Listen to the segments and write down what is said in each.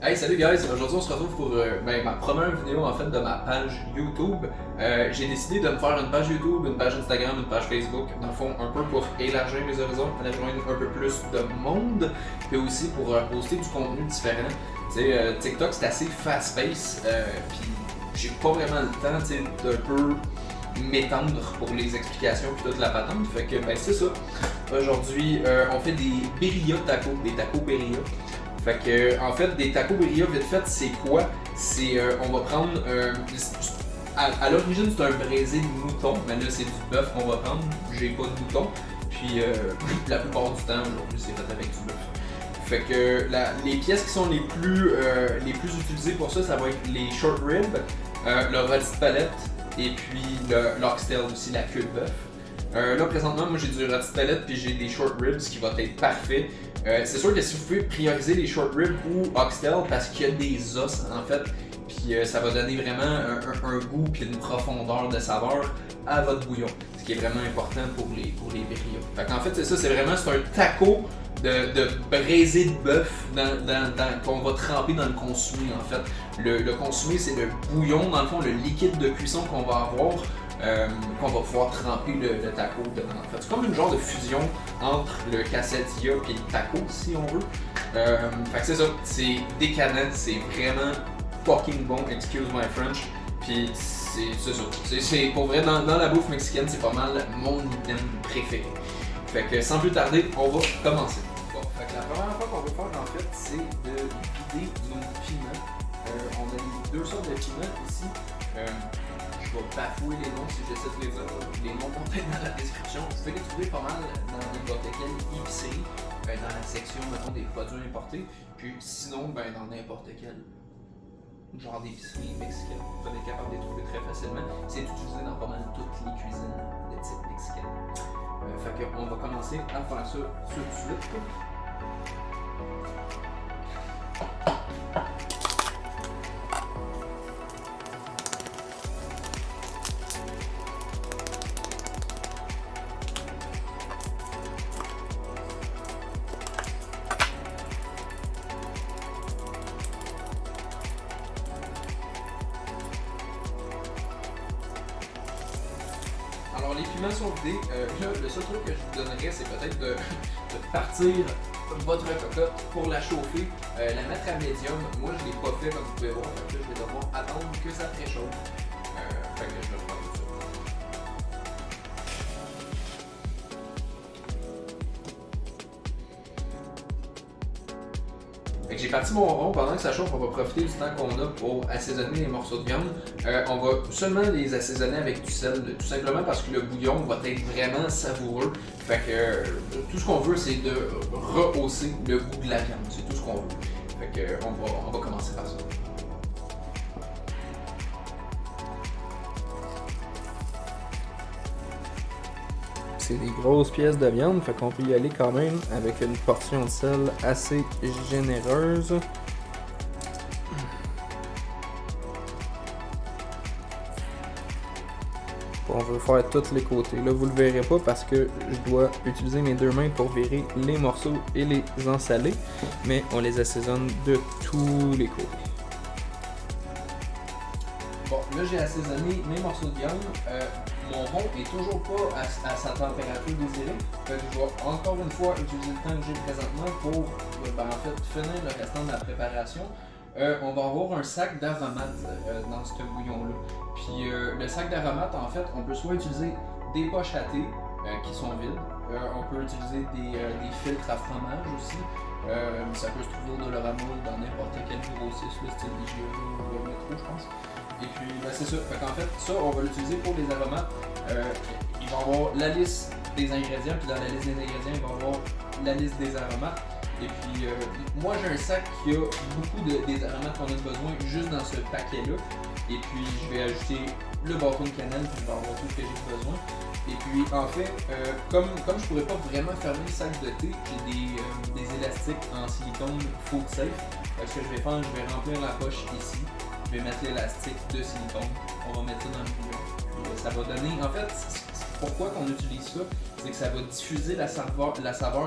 Hey, salut guys! Aujourd'hui on se retrouve pour ma première vidéo en fait de ma page YouTube. J'ai décidé de me faire une page YouTube, une page Instagram, une page Facebook, dans le fond un peu pour élargir mes horizons, aller rejoindre un peu plus de monde, et aussi pour poster du contenu différent. TikTok c'est assez fast-paced, puis j'ai pas vraiment le temps d'un peu m'étendre pour les explications puis toute la patente. Fait que ben c'est ça. Aujourd'hui on fait des birria tacos, des tacos birria. Fait que, en fait, des tacos birria vite fait, c'est quoi? C'est, on va prendre, à l'origine c'est un braisé de mouton, mais là c'est du bœuf qu'on va prendre, j'ai pas de mouton, puis la plupart du temps aujourd'hui c'est fait avec du bœuf. Fait que les pièces qui sont les plus utilisées pour ça, ça va être les short ribs, le rôti de palette, et puis l'oxtail aussi, la queue de bœuf. Là présentement moi j'ai du rôti de palette puis j'ai des short ribs qui va être parfait. C'est sûr que si vous pouvez prioriser les short ribs ou oxtail parce qu'il y a des os en fait, puis ça va donner vraiment un goût puis une profondeur de saveur à votre bouillon, ce qui est vraiment important pour les birria. Fait qu'en fait c'est ça, c'est un taco de braisé de bœuf qu'on va tremper dans le consumé en fait. Le consumé c'est le bouillon, dans le fond le liquide de cuisson qu'on va avoir. Qu'on va pouvoir tremper le taco dedans. En fait, c'est comme une genre de fusion entre le quesadilla et le taco, si on veut. Fait que c'est ça, c'est décadent, c'est vraiment fucking bon, excuse my French. Puis c'est ça, c'est pour vrai, dans la bouffe mexicaine, c'est pas mal mon item préféré. Fait que sans plus tarder, on va commencer. Bon, fait que la première fois qu'on va faire en fait, c'est de vider nos piments. On a deux sortes de piments ici. Je vais bafouer les noms si j'essaie de les dire. Les noms vont être dans la description. Vous pouvez les trouver pas mal dans n'importe quelle épicerie, dans la section mettons, des produits importés. Puis sinon, dans n'importe quel genre d'épicerie mexicaine, vous allez être capable de les trouver très facilement. C'est utilisé dans pas mal toutes les cuisines de type mexicain. Fait qu'on va commencer à faire ça tout de suite. Alors les piments sont vidés, là le seul truc que je vous donnerais c'est peut-être de partir votre cocotte pour la chauffer, la mettre à médium. Moi je l'ai pas fait comme vous pouvez voir, donc là je vais devoir attendre que ça préchauffe. Fait que je vais faire tout ça. Fait que j'ai parti mon rond, pendant que ça chauffe, on va profiter du temps qu'on a pour assaisonner les morceaux de viande. On va seulement les assaisonner avec du sel, tout simplement parce que le bouillon va être vraiment savoureux. Fait que tout ce qu'on veut, c'est de rehausser le goût de la viande, c'est tout ce qu'on veut. Fait que on va commencer par ça. C'est des grosses pièces de viande, fait qu'on peut y aller quand même avec une portion de sel assez généreuse. On veut faire tous les côtés. Là, vous le verrez pas parce que je dois utiliser mes deux mains pour virer les morceaux et les ensaler, mais on les assaisonne de tous les côtés. Bon, là j'ai assaisonné mes morceaux de viande. Mon rond est toujours pas à sa température désirée. Fait que je vais encore une fois utiliser le temps que j'ai présentement pour en fait finir le restant de la préparation. On va avoir un sac d'aromates dans ce bouillon-là. Puis le sac d'aromates, en fait, on peut soit utiliser des poches à thé qui sont vides. On peut utiliser des filtres à fromage aussi. Ça peut se trouver au Dollarama dans n'importe quel grossiste, le style IGA ou Métro, je pense. Et puis, c'est ça. Fait qu'en fait, ça, on va l'utiliser pour les aromates. Il va y avoir la liste des ingrédients, puis dans la liste des ingrédients, il va y avoir la liste des aromates. Et puis, moi, j'ai un sac qui a beaucoup des aromates qu'on a besoin juste dans ce paquet-là. Et puis, je vais ajouter le bâton de cannelle, puis je vais avoir tout ce que j'ai besoin. Et puis, en fait, comme je pourrais pas vraiment fermer le sac de thé, j'ai des élastiques en silicone food safe. Ce que je vais faire, je vais remplir la poche ici. Je vais mettre l'élastique de silicone. On va mettre ça dans le bouillon. Ça va donner, en fait, pourquoi qu'on utilise ça, c'est que ça va diffuser la saveur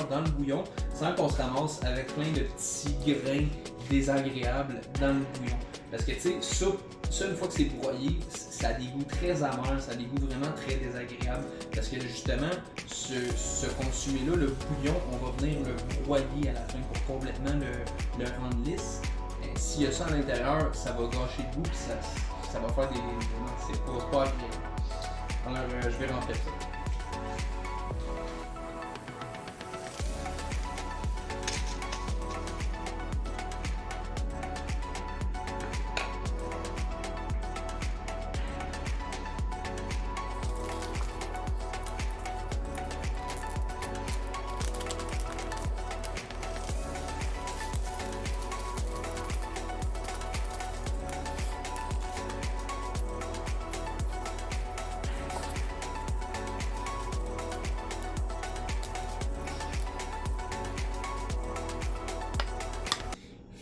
dans le bouillon sans qu'on se ramasse avec plein de petits grains désagréable dans le bouillon. Parce que tu sais, ça, une fois que c'est broyé, ça a des goûts très amers, ça a des goûts vraiment très désagréables. Parce que justement, ce consomé-là, le bouillon, on va venir le broyer à la fin pour complètement le rendre lisse. S'il y a ça à l'intérieur, ça va gâcher le goût, puis ça va faire des. C'est pas agréable. Alors, je vais remplir ça.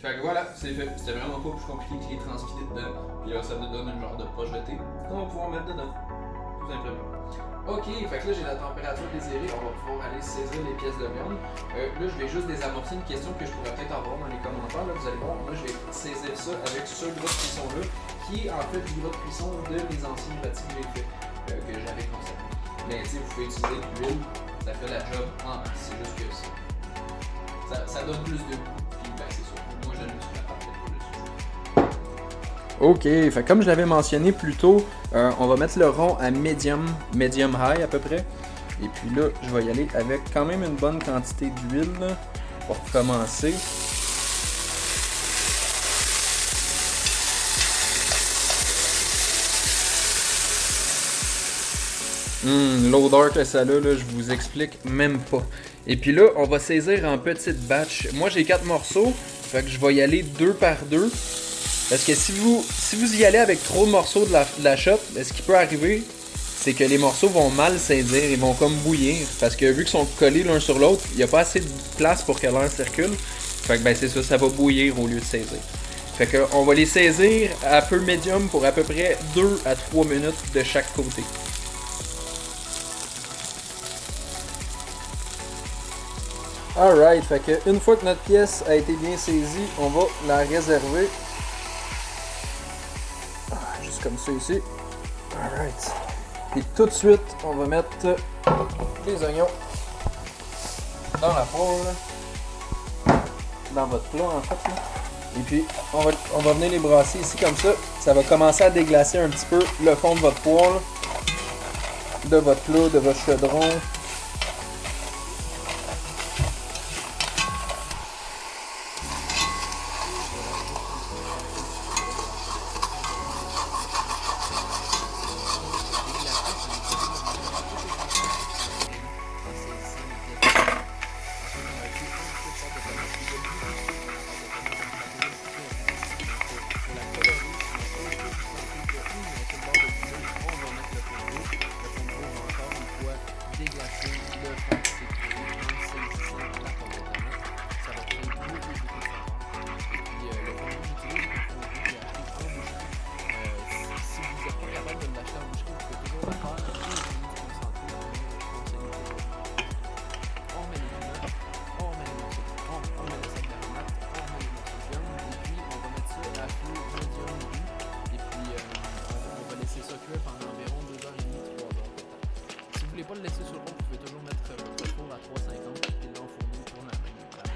Fait que voilà, c'est fait. C'était vraiment pas plus compliqué que les transfilés dedans. Puis là, ça nous donne un genre de projeté qu'on va pouvoir mettre dedans. Tout simplement. Ok, fait que là, j'ai la température désirée. On va pouvoir aller saisir les pièces de viande. Là, je vais juste désamorcer une question que je pourrais peut-être avoir dans les commentaires. Là, vous allez voir, moi, je vais saisir ça avec ce gros de cuisson-là, qui est en fait du gros de cuisson de mes anciens rôtis que j'ai fait, que j'avais conservé. Mais tu sais, vous pouvez utiliser de l'huile, ça fait la job en masse. C'est juste que ça donne plus de goût. Puis ben, c'est sûr. Moi, je l'utilise la partie de. Ok, fait comme je l'avais mentionné plus tôt, on va mettre le rond à medium high à peu près. Et puis là, je vais y aller avec quand même une bonne quantité d'huile pour commencer. L'odeur que ça a, là, je vous explique même pas. Et puis là, on va saisir en petites batches. Moi, j'ai 4 morceaux, fait que je vais y aller 2 par 2. Parce que si vous y allez avec trop de morceaux de la shop, ce qui peut arriver, c'est que les morceaux vont mal saisir, ils vont comme bouillir. Parce que vu qu'ils sont collés l'un sur l'autre, il n'y a pas assez de place pour que l'air circule. Fait que ben c'est ça va bouillir au lieu de saisir. Fait que on va les saisir à feu médium pour à peu près 2 à 3 minutes de chaque côté. Alright, fait que une fois que notre pièce a été bien saisie, on va la réserver. Juste comme ça ici. Alright. Et tout de suite, on va mettre les oignons dans la poêle. Dans votre plat en fait. Là. Et puis, on va venir les brasser ici comme ça. Ça va commencer à déglacer un petit peu le fond de votre poêle, de votre plat, de votre chaudron. Pas le laisser sur le rond, vous pouvez toujours mettre votre four à 350 et l'enfourner pour la même étape.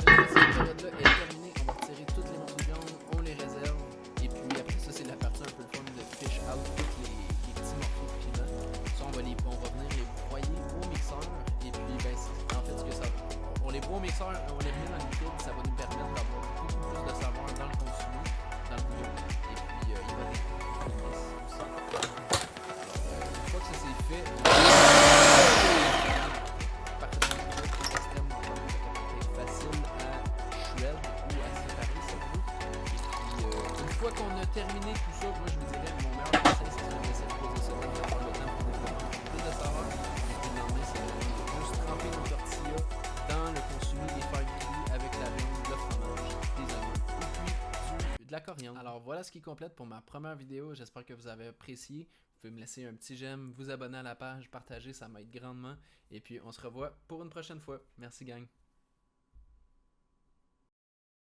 Une fois cette période-là est terminée, on va retirer toutes les morceaux de viande, on les réserve et puis après ça c'est la partie un peu le fun de fish out tous les petits morceaux de piment. Ça on va venir les broyer au mixeur et puis ben en fait ce que ça on les broie au mixeur, on les remet dans le liquide, ça va nous permettre d'avoir beaucoup plus de saveur dans le consomé, dans le bouillon et puis il va être aussi. Une fois que ça c'est fait, extrêmement bon, facile à shred ou à séparer si on veut. Et puis une fois qu'on a terminé tout ça, moi je vous dirais mon meilleur conseil c'est d'essayer de poser ça dans le temps pour développer plus de saveur. Et puis le lendemain c'est de juste tremper nos tortillas dans le consomé, les faire griller avec la viande, le fromage, des oignons et puis de la coriandre. Alors voilà ce qui complète pour ma première vidéo, j'espère que vous avez apprécié. Vous pouvez me laisser un petit j'aime, vous abonner à la page, partager, ça m'aide grandement. Et puis on se revoit pour une prochaine fois. Merci gang.